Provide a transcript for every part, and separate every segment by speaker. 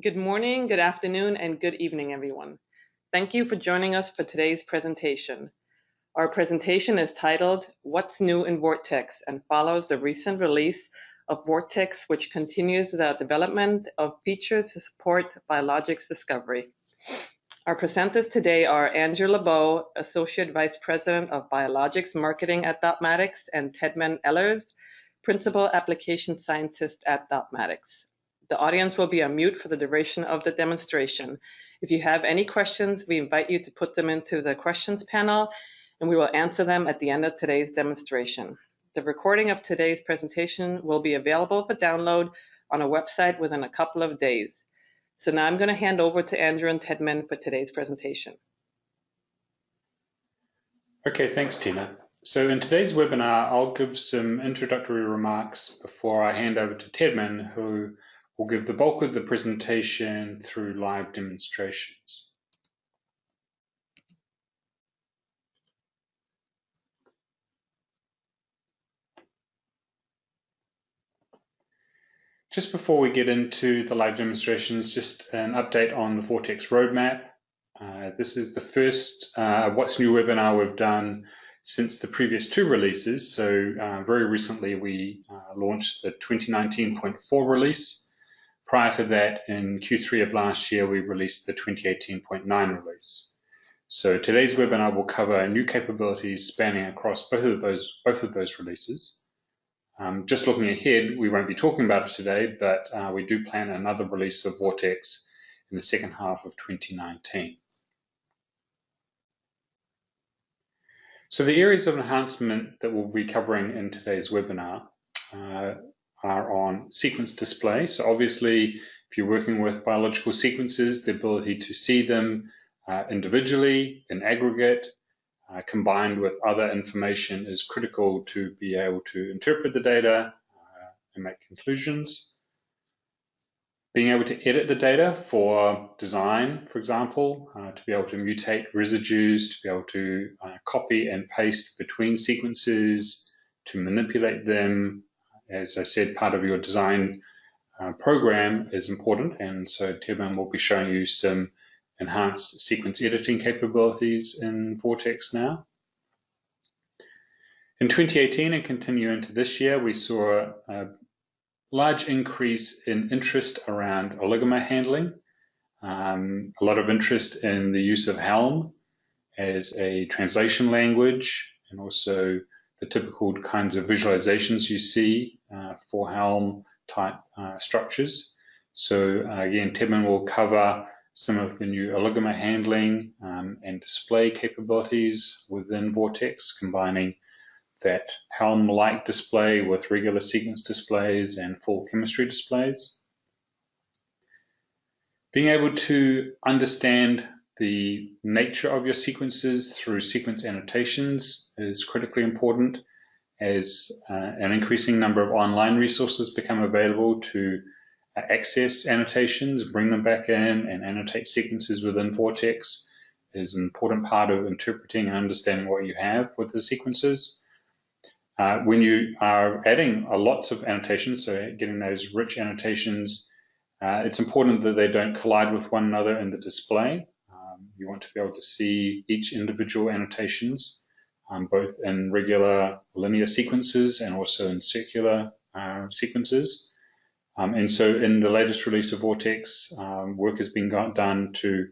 Speaker 1: Good morning, good afternoon, and good evening, everyone. Thank you for joining us for today's presentation. Our presentation is titled, What's New in Vortex, and follows the recent release of Vortex, which continues the development of features to support biologics discovery. Our presenters today are Andrew LeBeau, Associate Vice President of Biologics Marketing at Dotmatics, and Tedman Ellers, Principal Application Scientist at Dotmatics. The audience will be on mute for the duration of the demonstration. If you have any questions, we invite you to put them into the questions panel, and we will answer them at the end of today's demonstration. The recording of today's presentation will be available for download on our website within a couple of days. So now I'm going to hand over to Andrew and Tedman for today's presentation.
Speaker 2: Okay, thanks, Tina. So in today's webinar, I'll give some introductory remarks before I hand over to Tedman, who will give the bulk of the presentation through live demonstrations. Just before we get into the live demonstrations, just an update on the Vortex roadmap. This is the first What's New webinar we've done since the previous two releases. So very recently we launched the 2019.4 release. Prior to that, in Q3 of last year, we released the 2018.9 release. So today's webinar will cover new capabilities spanning across both of those releases. Just looking ahead, we won't be talking about it today, but we do plan another release of Vortex in the second half of 2019. So the areas of enhancement that we'll be covering in today's webinar are on sequence display. So obviously, if you're working with biological sequences, the ability to see them individually, in aggregate, combined with other information is critical to be able to interpret the data and make conclusions. Being able to edit the data for design, for example, to be able to mutate residues, to be able to copy and paste between sequences, to manipulate them. As I said, part of your design program is important, and so Tedman will be showing you some enhanced sequence editing capabilities in Vortex now. In 2018 and continue into this year, we saw a large increase in interest around oligomer handling, a lot of interest in the use of Helm as a translation language, and also the typical kinds of visualizations you see for Helm type structures. So again, Tedman will cover some of the new oligomer handling and display capabilities within Vortex, combining that Helm-like display with regular sequence displays and full chemistry displays. Being able to understand the nature of your sequences through sequence annotations is critically important as an increasing number of online resources become available to access annotations, bring them back in, and annotate sequences within Vortex is an important part of interpreting and understanding what you have with the sequences. When you are adding lots of annotations, so getting those rich annotations, it's important that they don't collide with one another in the display. You want to be able to see each individual annotations, both in regular linear sequences and also in circular sequences. And so in the latest release of Vortex, work has been done to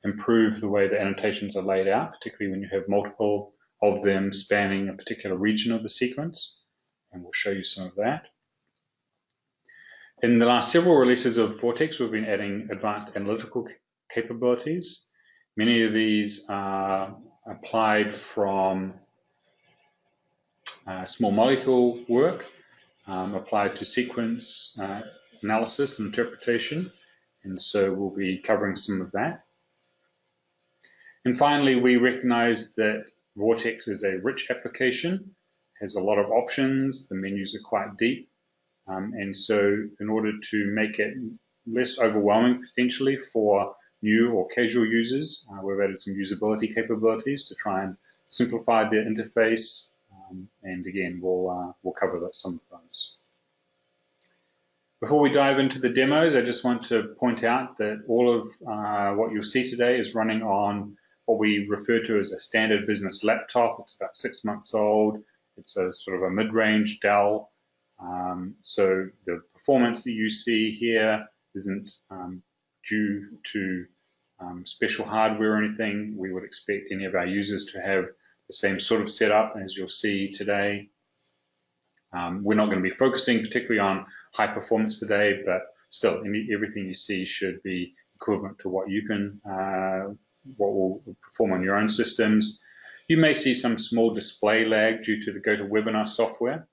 Speaker 2: improve the way the annotations are laid out, particularly when you have multiple of them spanning a particular region of the sequence. And we'll show you some of that. In the last several releases of Vortex, we've been adding advanced analytical capabilities. Many of these are applied from small molecule work, applied to sequence analysis and interpretation, and so we'll be covering some of that. And finally, we recognize that Vortex is a rich application, has a lot of options, the menus are quite deep, and so in order to make it less overwhelming potentially for new or casual users, we've added some usability capabilities to try and simplify their interface, and again, we'll cover some of those. Before we dive into the demos, I just want to point out that all of what you'll see today is running on what we refer to as a standard business laptop. It's about 6 months old. It's a sort of a mid-range Dell. So the performance that you see here isn't due to special hardware or anything. We would expect any of our users to have the same sort of setup as you'll see today. We're not going to be focusing particularly on high performance today, but still, everything you see should be equivalent to what you can, what will perform on your own systems. You may see some small display lag due to the GoToWebinar software.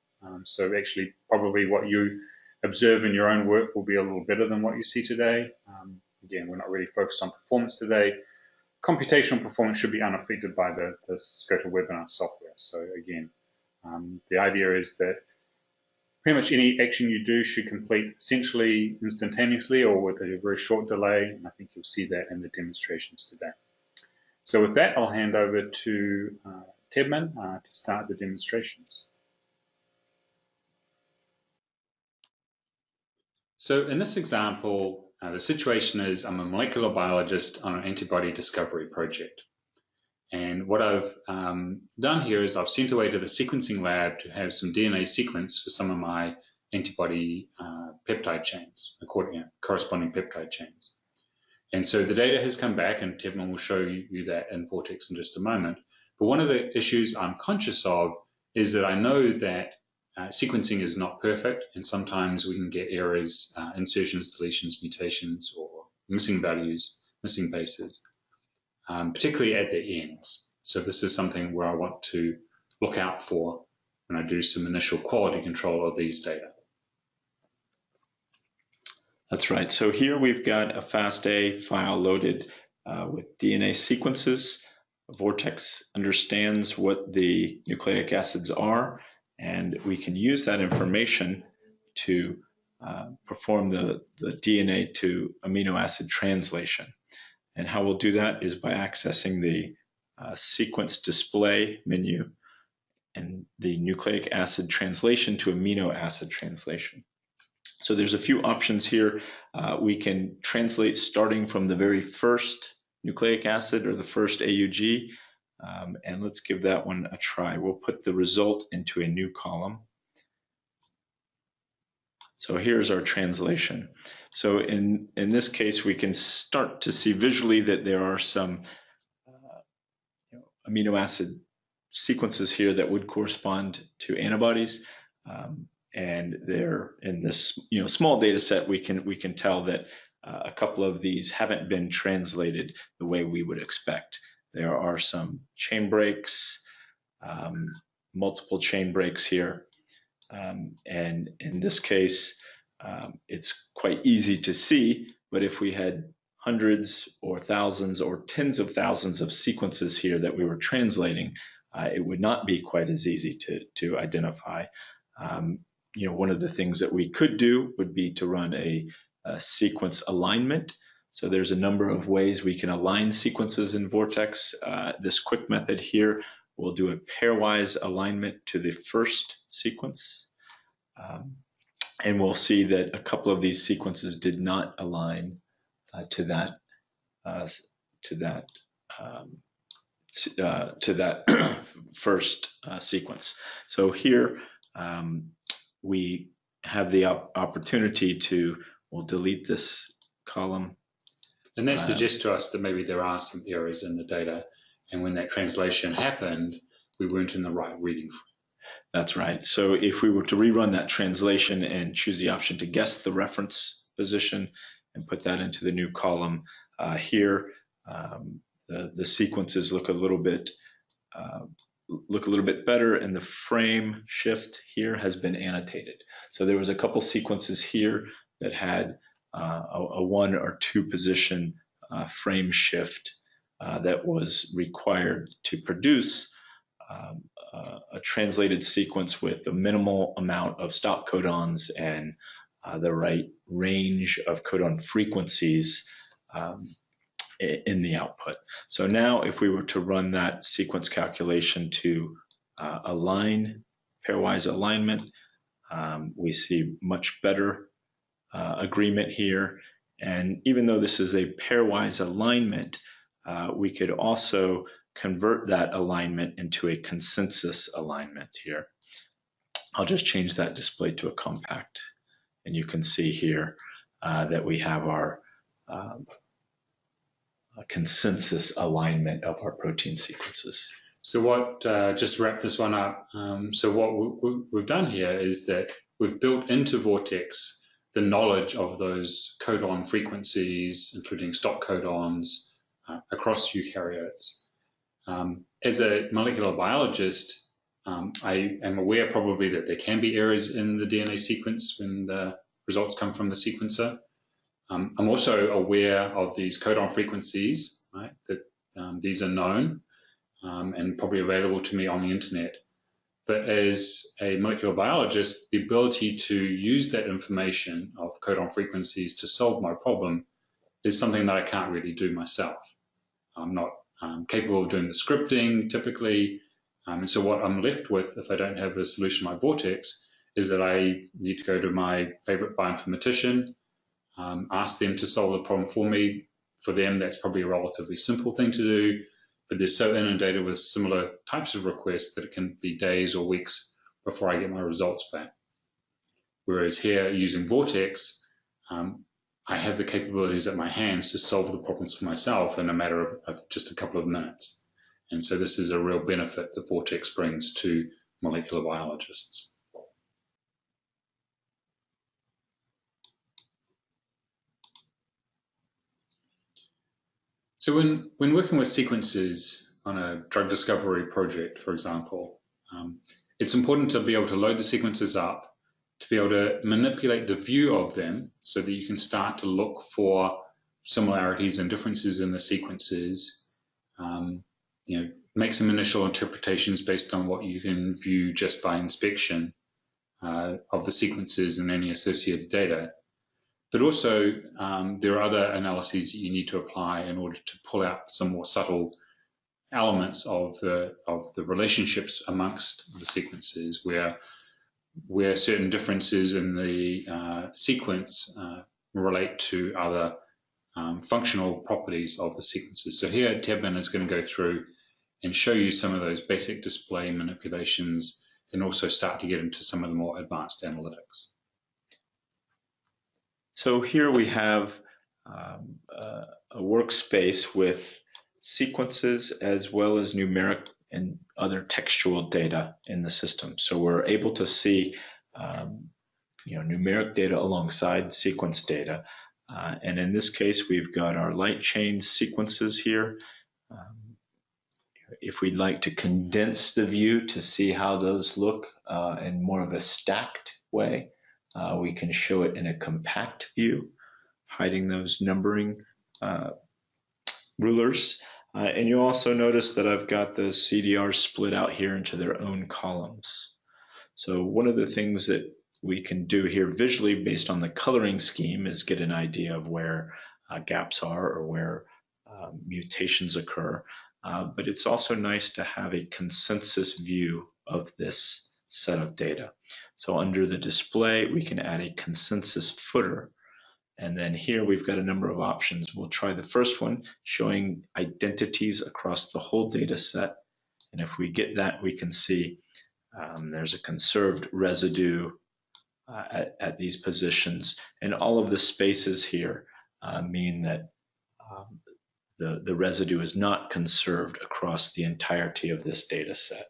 Speaker 2: So actually, probably what you observe in your own work will be a little better than what you see today. Again, we're not really focused on performance today. Computational performance should be unaffected by this GoToWebinar software. So again, the idea is that pretty much any action you do should complete essentially instantaneously or with a very short delay, and I think you'll see that in the demonstrations today. So with that, I'll hand over to Tedman to start the demonstrations. So in this example, the situation is I'm a molecular biologist on an antibody discovery project. And what I've done here is I've sent away to the sequencing lab to have some DNA sequence for some of my antibody peptide chains, corresponding peptide chains. And so the data has come back, and Tedman will show you that in Vortex in just a moment. But one of the issues I'm conscious of is that I know that sequencing is not perfect, and sometimes we can get errors, insertions, deletions, mutations, or missing values, missing bases. Particularly at the ends. So this is something where I want to look out for when I do some initial quality control of these data.
Speaker 3: That's right. So here we've got a FASTA file loaded with DNA sequences. Vortex understands what the nucleic acids are, and we can use that information to perform the DNA to amino acid translation. And how we'll do that is by accessing the sequence display menu and the nucleic acid translation to amino acid translation. So there's a few options here. We can translate starting from the very first nucleic acid or the first AUG, and let's give that one a try. We'll put the result into a new column. So here's our translation. So in this case, we can start to see visually that there are some amino acid sequences here that would correspond to antibodies. And they're in this small data set, we can tell that a couple of these haven't been translated the way we would expect. There are some chain breaks, multiple chain breaks here. And in this case, it's quite easy to see, but if we had hundreds or thousands or tens of thousands of sequences here that we were translating, it would not be quite as easy to identify. One of the things that we could do would be to run a sequence alignment. So there's a number of ways we can align sequences in Vortex. This quick method here will do a pairwise alignment to the first sequence. And we'll see that a couple of these sequences did not align to that first sequence. So here we have the opportunity we'll delete this column.
Speaker 2: And that suggests to us that maybe there are some errors in the data, and when that translation happened, we weren't in the right reading frame.
Speaker 3: That's right. So if we were to rerun that translation and choose the option to guess the reference position and put that into the new column, here the sequences look a little bit better, and the frame shift here has been annotated. So there was a couple sequences here that had a 1 or 2 position frame shift that was required to produce a translated sequence with a minimal amount of stop codons and the right range of codon frequencies in the output. So now if we were to run that sequence calculation to align, pairwise alignment, we see much better agreement here. And even though this is a pairwise alignment, we could also convert that alignment into a consensus alignment here. I'll just change that display to a compact. And you can see here that we have our consensus alignment of our protein sequences.
Speaker 2: So what, just to wrap this one up, so what we've done here is that we've built into Vortex the knowledge of those codon frequencies, including stop codons, across eukaryotes. As a molecular biologist, I am aware probably that there can be errors in the DNA sequence when the results come from the sequencer. I'm also aware of these codon frequencies, right, that these are known and probably available to me on the internet. But as a molecular biologist, the ability to use that information of codon frequencies to solve my problem is something that I can't really do myself. I'm not capable of doing the scripting typically. And so what I'm left with, if I don't have a solution like Vortex, is that I need to go to my favorite bioinformatician, ask them to solve the problem for me. For them, that's probably a relatively simple thing to do, but they're so inundated with similar types of requests that it can be days or weeks before I get my results back. Whereas here, using Vortex, I have the capabilities at my hands to solve the problems for myself in a matter of just a couple of minutes. And so this is a real benefit that Vortex brings to molecular biologists. So when working with sequences on a drug discovery project, for example, it's important to be able to load the sequences up, to be able to manipulate the view of them so that you can start to look for similarities and differences in the sequences, make some initial interpretations based on what you can view just by inspection of the sequences and any associated data. But also, there are other analyses that you need to apply in order to pull out some more subtle elements of the relationships amongst the sequences, where certain differences in the sequence relate to other functional properties of the sequences. So here, Tebman is going to go through and show you some of those basic display manipulations and also start to get into some of the more advanced analytics.
Speaker 3: So here we have a workspace with sequences as well as numeric and other textual data in the system. So we're able to see numeric data alongside sequence data. And in this case, we've got our light chain sequences here. If we'd like to condense the view to see how those look in more of a stacked way, we can show it in a compact view, hiding those numbering rulers. And you'll also notice that I've got the CDRs split out here into their own columns. So one of the things that we can do here visually based on the coloring scheme is get an idea of where gaps are or where mutations occur. But it's also nice to have a consensus view of this set of data. So under the display, we can add a consensus footer. And then here we've got a number of options. We'll try the first one, showing identities across the whole data set. And if we get that, we can see there's a conserved residue at these positions. And all of the spaces here mean that the residue is not conserved across the entirety of this data set.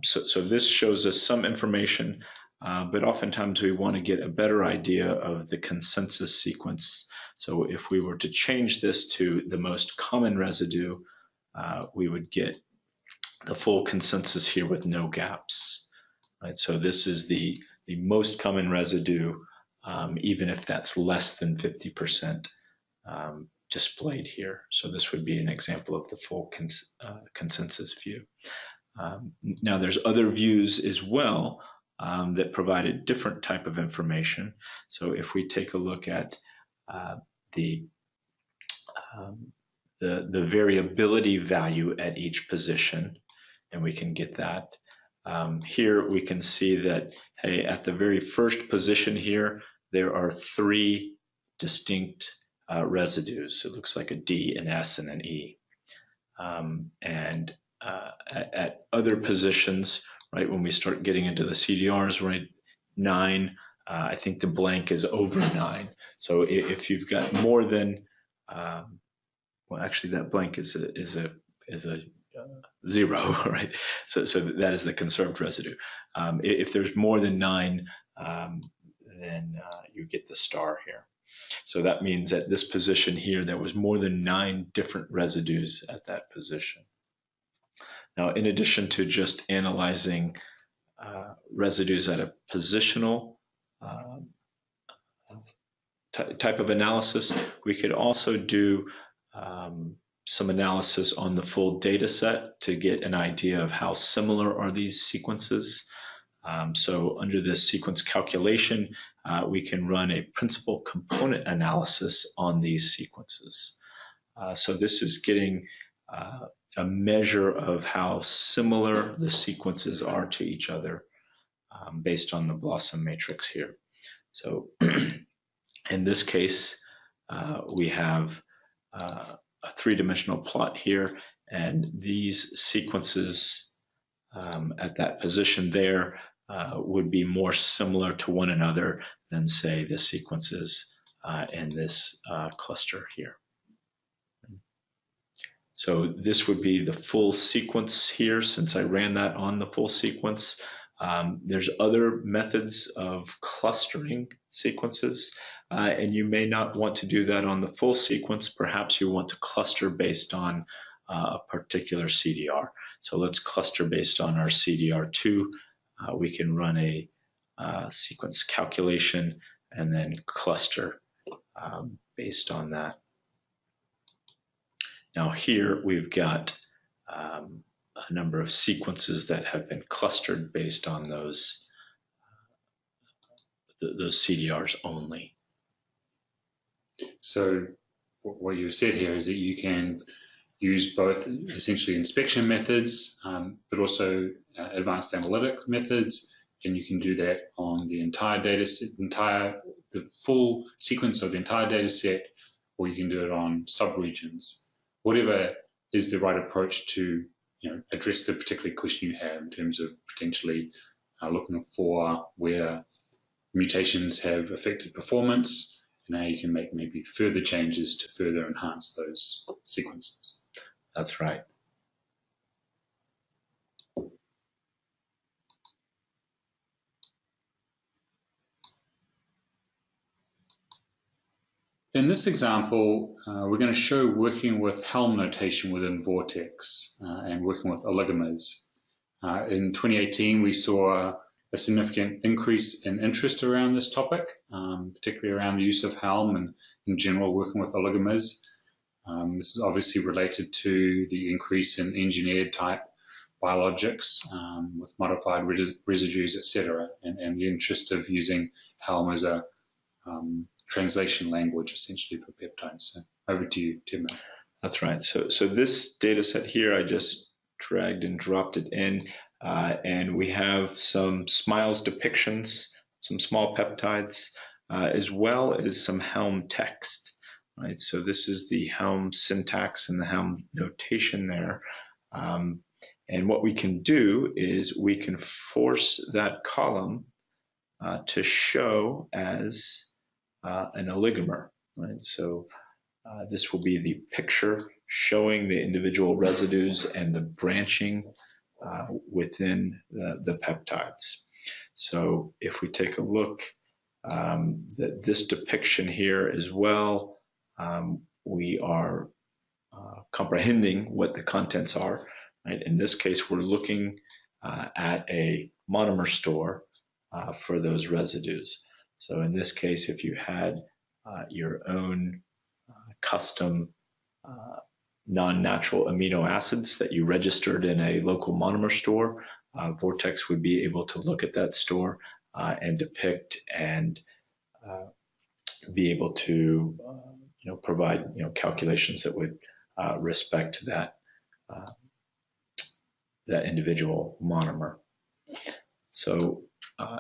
Speaker 3: So this shows us some information, but oftentimes we want to get a better idea of the consensus sequence. So if we were to change this to the most common residue, we would get the full consensus here with no gaps. Right? So this is the most common residue, even if that's less than 50% displayed here. So this would be an example of the full consensus view. Now there's other views as well that provide a different type of information. So if we take a look at the variability value at each position, and we can get that. Here we can see that, hey, at the very first position here, there are 3 distinct residues. It looks like a D, an S, and an E. At other positions, right, when we start getting into the CDRs, right, 9, I think the blank is over 9. So if you've got more than, well, actually that blank is a 0, right? So that is the conserved residue. If there's more than 9, then you get the star here. So that means at this position here, there was more than 9 different residues at that position. Now, in addition to just analyzing residues at a positional type of analysis, we could also do some analysis on the full data set to get an idea of how similar are these sequences. So under this sequence calculation, we can run a principal component analysis on these sequences. So this is getting a measure of how similar the sequences are to each other based on the BLOSSOM matrix here. So in this case, we have a 3-dimensional plot here, and these sequences at that position there would be more similar to one another than, say, the sequences in this cluster here. So this would be the full sequence here, since I ran that on the full sequence. There's other methods of clustering sequences, and you may not want to do that on the full sequence. Perhaps you want to cluster based on a particular CDR. So let's cluster based on our CDR2. We can run a sequence calculation and then cluster based on that. Now here we've got a number of sequences that have been clustered based on those CDRs only.
Speaker 2: So what you said here is that you can use both essentially inspection methods, but also advanced analytic methods, and you can do that on the entire data set, the full sequence of the entire data set, or you can do it on subregions. Whatever is the right approach to address the particular question you have in terms of potentially looking for where mutations have affected performance and how you can make maybe further changes to further enhance those sequences.
Speaker 3: That's right.
Speaker 2: In this example, we're going to show working with Helm notation within Vortex and working with oligomers. In 2018, we saw a significant increase in interest around this topic, particularly around the use of Helm and in general working with oligomers. This is obviously related to the increase in engineered type biologics with modified residues, etc., and the interest of using Helm as a translation language essentially for peptides. So over to you, Tim.
Speaker 3: That's right. So this data set here, I just dragged and dropped it in, and we have some SMILES depictions, some small peptides, as well as some Helm text. Right. So this is the Helm syntax and the Helm notation there. And what we can do is we can force that column to show as an oligomer, right? So this will be the picture showing the individual residues and the branching within the peptides. So if we take a look at this depiction here as well, we are comprehending what the contents are, right? In this case, we're looking at a monomer store for those residues. So in this case, if you had your own custom non-natural amino acids that you registered in a local monomer store, Vortex would be able to look at that store and depict and be able to provide calculations that would respect that that individual monomer. So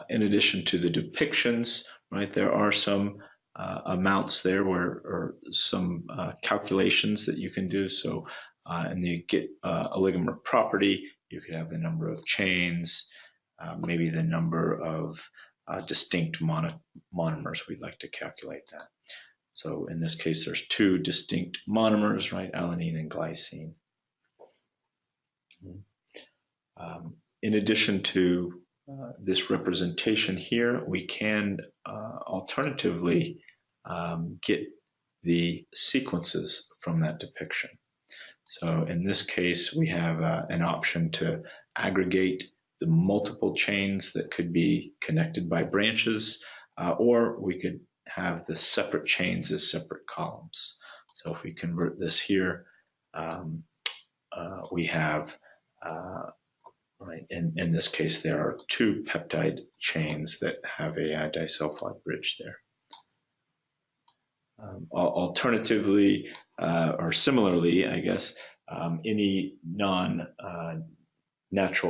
Speaker 3: in addition to the depictions, right? There are some amounts there or some calculations that you can do. So, and you get oligomer property, you could have the number of chains, maybe the number of distinct monomers. We'd like to calculate that. So in this case, there's two distinct monomers, right? Alanine and glycine. In addition to this representation here, we can alternatively get the sequences from that depiction. So in this case, we have an option to aggregate the multiple chains that could be connected by branches, or we could have the separate chains as separate columns. So if we convert this here, we have, right, in this case, there are two peptide chains that have a disulfide bridge there. Alternatively, or similarly, I guess, any non-natural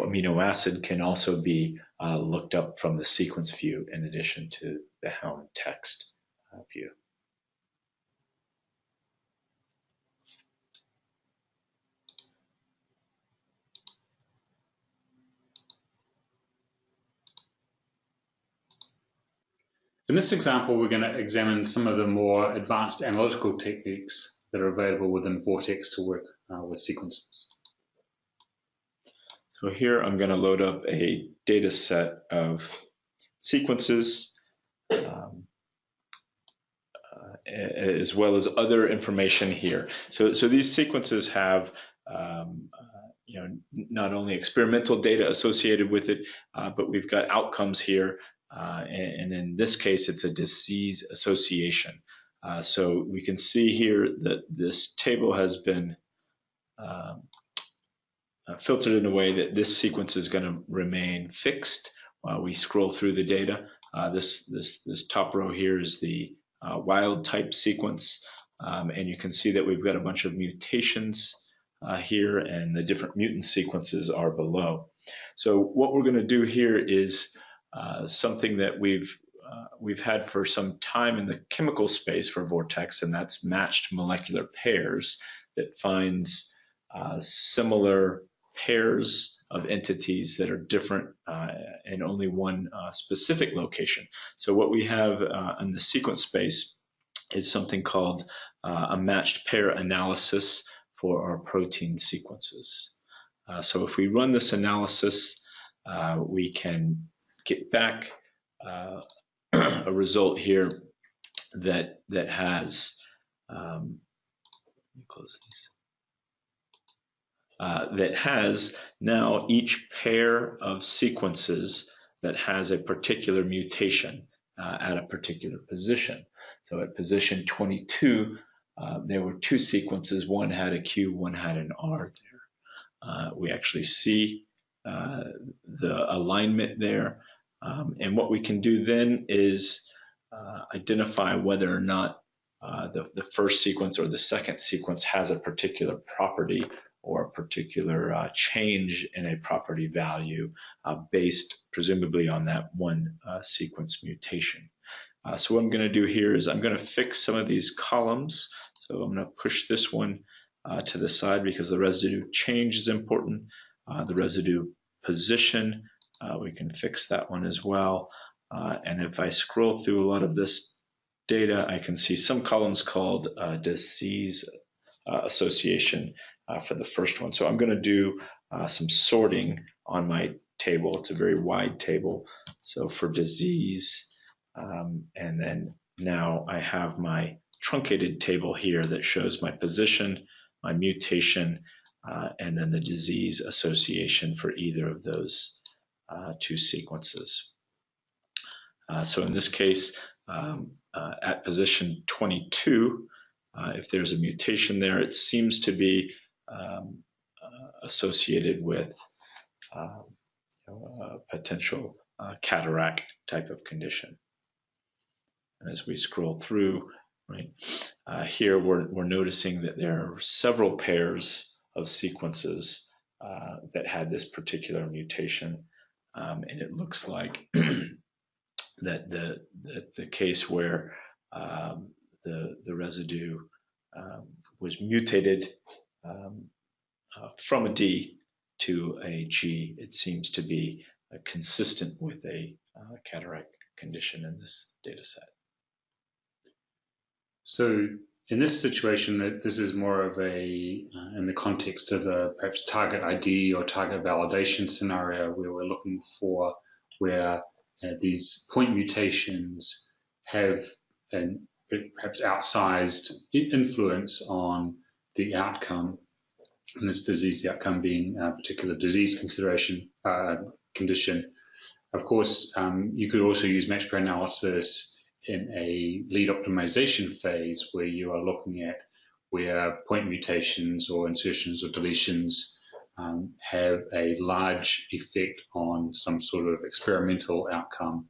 Speaker 3: amino acid can also be looked up from the sequence view in addition to the Helm text view.
Speaker 2: In this example, we're going to examine some of the more advanced analytical techniques that are available within Vortex to work with sequences.
Speaker 3: So here I'm going to load up a data set of sequences as well as other information here. So these sequences have not only experimental data associated with it, but we've got outcomes here. And in this case, it's a disease association. So we can see here that this table has been filtered in a way that this sequence is going to remain fixed while we scroll through the data. This top row here is the wild type sequence, and you can see that we've got a bunch of mutations here, and the different mutant sequences are below. So what we're going to do here is something that we've had for some time in the chemical space for Vortex, and that's matched molecular pairs that finds similar pairs of entities that are different in only one specific location. So what we have in the sequence space is something called a matched pair analysis for our protein sequences. So if we run this analysis, we can get back a result here that has let me close these. That has now each pair of sequences that has a particular mutation at a particular position. So at position 22, there were two sequences. One had a Q, one had an R there. We actually see the alignment there. And what we can do then is identify whether or not the first sequence or the second sequence has a particular property or a particular change in a property value based presumably on that one sequence mutation. So what I'm going to do here is I'm going to fix some of these columns. So I'm going to push this one to the side because the residue change is important. The residue position, we can fix that one as well. And if I scroll through a lot of this data, I can see some columns called disease association for the first one. So I'm going to do some sorting on my table. It's a very wide table. So for disease, and then now I have my truncated table here that shows my position, my mutation, and then the disease association for either of those two sequences. So in this case, at position 22, if there's a mutation there, it seems to be associated with a potential cataract type of condition. And as we scroll through, right, here we're noticing that there are several pairs of sequences that had this particular mutation, and it looks like that the case where the residue was mutated from a D to a G, it seems to be consistent with a cataract condition in this data set.
Speaker 2: So in this situation, this is more of a, in the context of a perhaps target ID or target validation scenario where we're looking for where these point mutations have an perhaps outsized influence on the outcome in this disease, the outcome being a particular disease condition. Of course, you could also use match pair analysis in a lead optimization phase where you are looking at where point mutations or insertions or deletions have a large effect on some sort of experimental outcome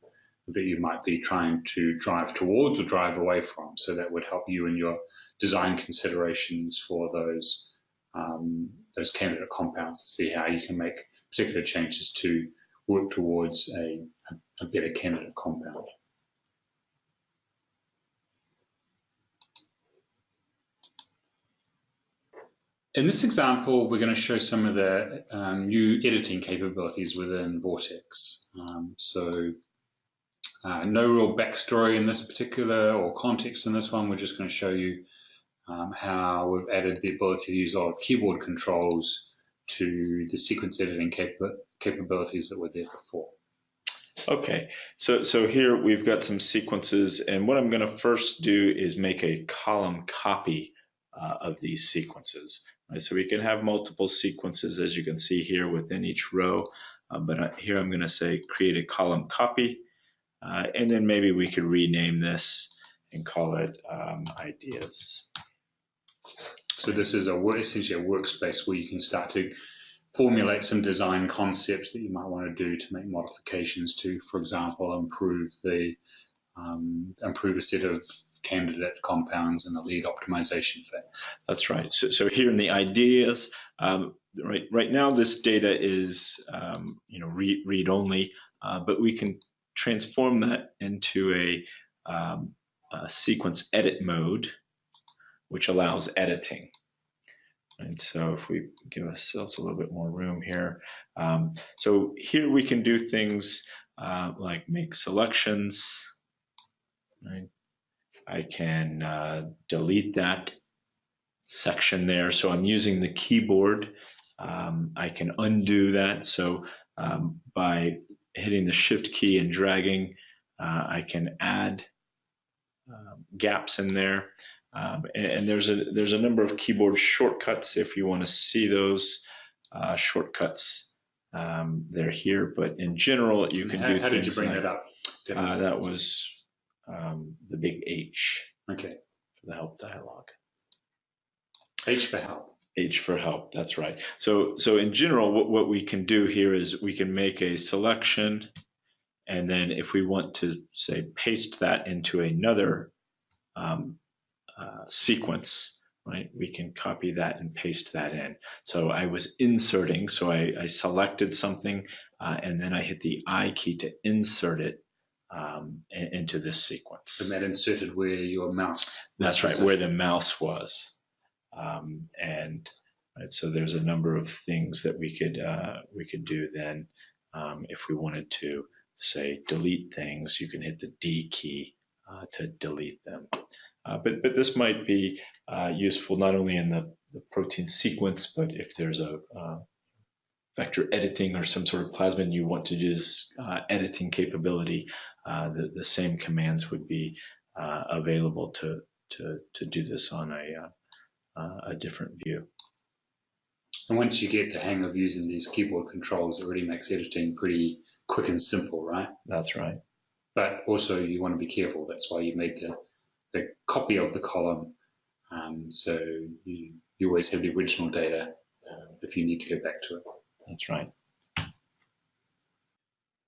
Speaker 2: that you might be trying to drive towards or drive away from. So that would help you in your design considerations for those candidate compounds to see how you can make particular changes to work towards a better candidate compound. In this example, we're going to show some of the new editing capabilities within Vortex. No real backstory in this particular or context in this one. We're just going to show you how we've added the ability to use a lot of keyboard controls to the sequence editing capabilities that were there before.
Speaker 3: Okay, so here we've got some sequences, and what I'm going to first do is make a column copy of these sequences. Right? So we can have multiple sequences, as you can see here, within each row, but here I'm going to say create a column copy, and then maybe we could rename this and call it ideas.
Speaker 2: So this is essentially a workspace where you can start to formulate some design concepts that you might want to do to make modifications to, for example, improve a set of candidate compounds in the lead optimization phase.
Speaker 3: That's right. So here in the ideas, right now this data is read only, but we can transform that into a sequence edit mode, which allows editing. And so if we give ourselves a little bit more room here, so here we can do things like make selections. Right? I can delete that section there. So I'm using the keyboard. I can undo that. So by hitting the Shift key and dragging, I can add gaps in there. And there's a number of keyboard shortcuts if you want to see those shortcuts. They're here, but in general, you can do.
Speaker 2: How did you bring that up?
Speaker 3: That was the big H.
Speaker 2: Okay.
Speaker 3: For the help dialog.
Speaker 2: H for help.
Speaker 3: H for help. That's right. So in general, what we can do here is we can make a selection, and then if we want to say paste that into another sequence, right, we can copy that and paste that in. So I was inserting, so I selected something, and then I hit the I key to insert it into this sequence.
Speaker 2: And that inserted where your mouse.
Speaker 3: That's right, where the mouse was. And right, so there's a number of things that we could do then. If we wanted to say delete things, you can hit the D key to delete them. But this might be useful not only in the protein sequence, but if there's a vector editing or some sort of plasmid you want to use editing capability, the same commands would be available to do this on a different view.
Speaker 2: And once you get the hang of using these keyboard controls, it really makes editing pretty quick and simple, right?
Speaker 3: That's right.
Speaker 2: But also you want to be careful. That's why you made the copy of the column, so you always have the original data if you need to go back to it.
Speaker 3: That's right.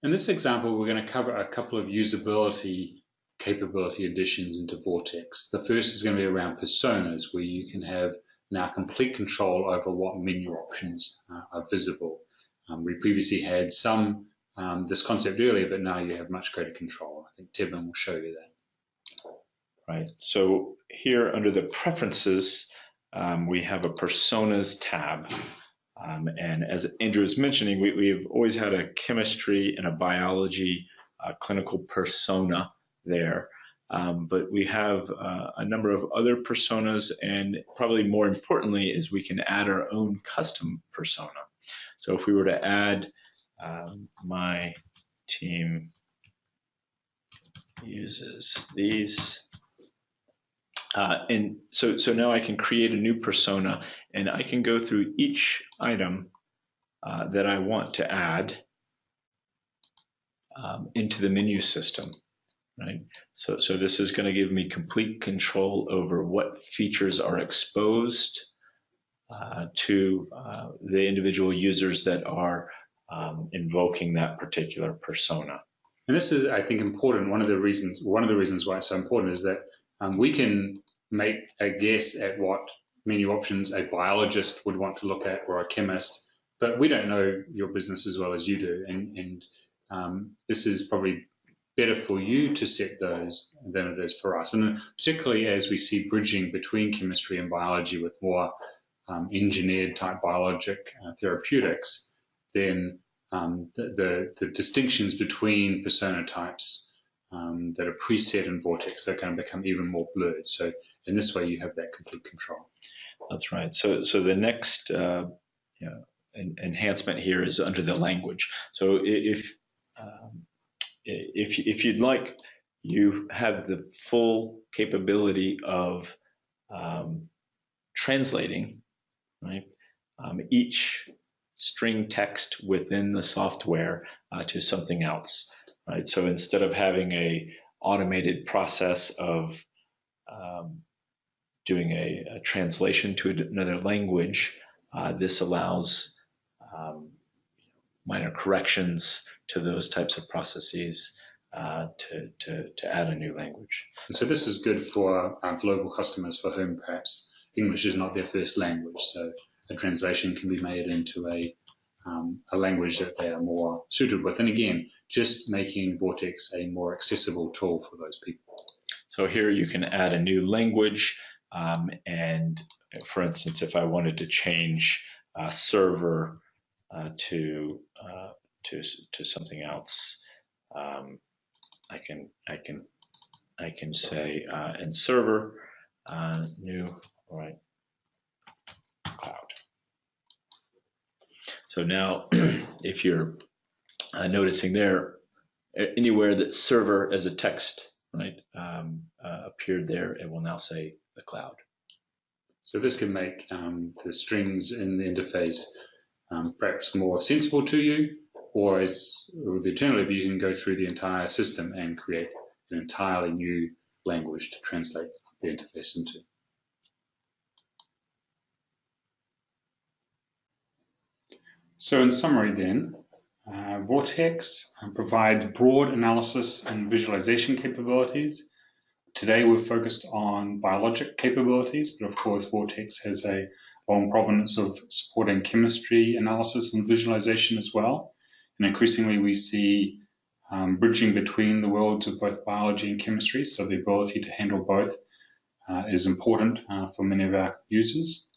Speaker 2: In this example, we're going to cover a couple of usability capability additions into Vortex. The first is going to be around personas, where you can have now complete control over what menu options are visible. We previously had some this concept earlier, but now you have much greater control. I think Tevin will show you that.
Speaker 3: Right. So here under the preferences, we have a personas tab. And as Andrew was mentioning, we've always had a chemistry and a biology clinical persona there. But we have a number of other personas, and probably more importantly is we can add our own custom persona. So if we were to add my team uses these, and so now I can create a new persona, and I can go through each item that I want to add into the menu system, right? So this is going to give me complete control over what features are exposed to the individual users that are invoking that particular persona.
Speaker 2: And this is, I think, important. One of the reasons why it's so important is that we can make a guess at what menu options a biologist would want to look at, or a chemist, but we don't know your business as well as you do. And this is probably better for you to set those than it is for us. And particularly as we see bridging between chemistry and biology with more engineered type biologic therapeutics, then the distinctions between persona types that are preset in Vortex are going to become even more blurred. So in this way, you have that complete control.
Speaker 3: That's right. So the next enhancement here is under the language. So if you'd like, you have the full capability of translating, right, each string text within the software to something else, right? So instead of having a automated process of doing a translation to another language, this allows minor corrections to those types of processes to add a new language.
Speaker 2: And so this is good for our global customers for whom perhaps English is not their first language. So a translation can be made into a language that they are more suited with. And again, just making Vortex a more accessible tool for those people.
Speaker 3: So here you can add a new language. And for instance, if I wanted to change server to something else, I can say in server new, right, cloud. So now, if you're noticing there, anywhere that server as a text, right, appeared there, it will now say the cloud.
Speaker 2: So this can make the strings in the interface perhaps more sensible to you, or the alternative, you can go through the entire system and create an entirely new language to translate the interface into. So in summary then, Vortex provides broad analysis and visualization capabilities. Today we've focused on biologic capabilities, but of course Vortex has a long provenance of supporting chemistry analysis and visualization as well. And increasingly we see bridging between the worlds of both biology and chemistry, so the ability to handle both is important for many of our users.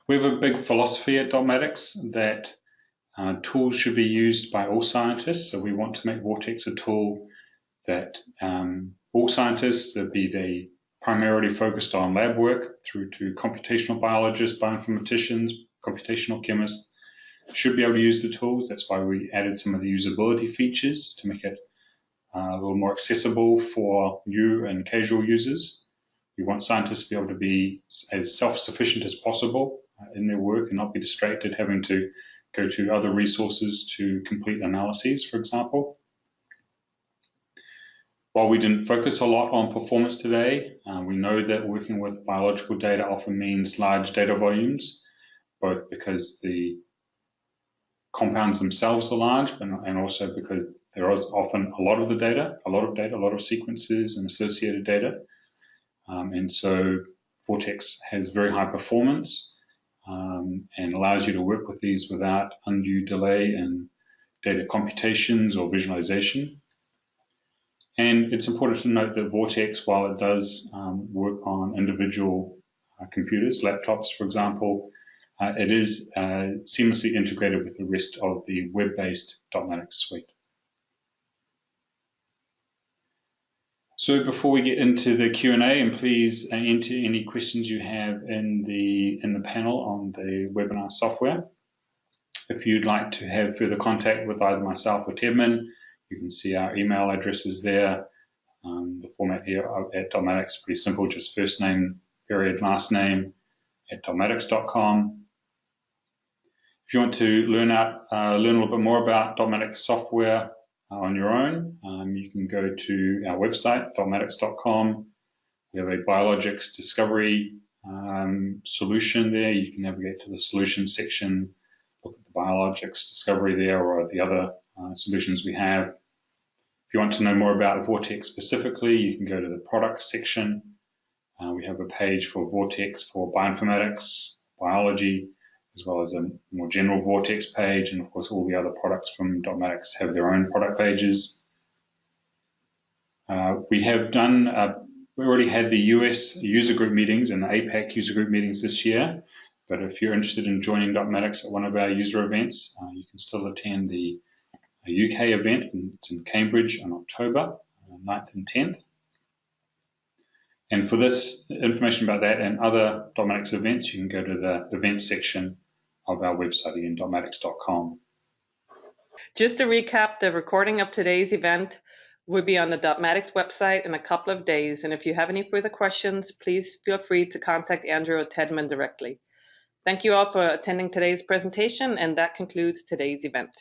Speaker 2: We have a big philosophy at Dotmatics that tools should be used by all scientists, so we want to make Vortex a tool that all scientists, that be they primarily focused on lab work through to computational biologists, bioinformaticians, computational chemists, should be able to use the tools. That's why we added some of the usability features to make it a little more accessible for new and casual users. We want scientists to be able to be as self-sufficient as possible in their work and not be distracted having to go to other resources to complete analyses, for example. While we didn't focus a lot on performance today, we know that working with biological data often means large data volumes, both because the compounds themselves are large, and also because there is often a lot of data, a lot of sequences and associated data. And so Vortex has very high performance and allows you to work with these without undue delay and data computations or visualization. And it's important to note that Vortex, while it does work on individual computers, laptops, for example, it is seamlessly integrated with the rest of the web-based Dotmatics suite. So before we get into the Q&A, and please enter any questions you have in the panel on the webinar software. If you'd like to have further contact with either myself or Tedman, you can see our email addresses there. The format here at Dotmatics is pretty simple, just first name, period, last name at dotmatics.com. If you want to learn a little bit more about Dotmatics software on your own, you can go to our website, dotmatics.com. We have a biologics discovery solution there. You can navigate to the solutions section, look at the biologics discovery there, or the other solutions we have. If you want to know more about Vortex specifically, you can go to the products section. We have a page for Vortex for bioinformatics, biology, as well as a more general Vortex page, and of course all the other products from Dotmatics have their own product pages. We already had the US user group meetings and the APAC user group meetings this year, but if you're interested in joining Dotmatics at one of our user events, you can still attend the UK event. It's in Cambridge in October, 9th and 10th. And for this information about that and other Dotmatics events, you can go to the events section of our website again, dotmatics.com.
Speaker 1: Just to recap, the recording of today's event will be on the Dotmatics website in a couple of days. And if you have any further questions, please feel free to contact Andrew or Tedman directly. Thank you all for attending today's presentation, and that concludes today's event.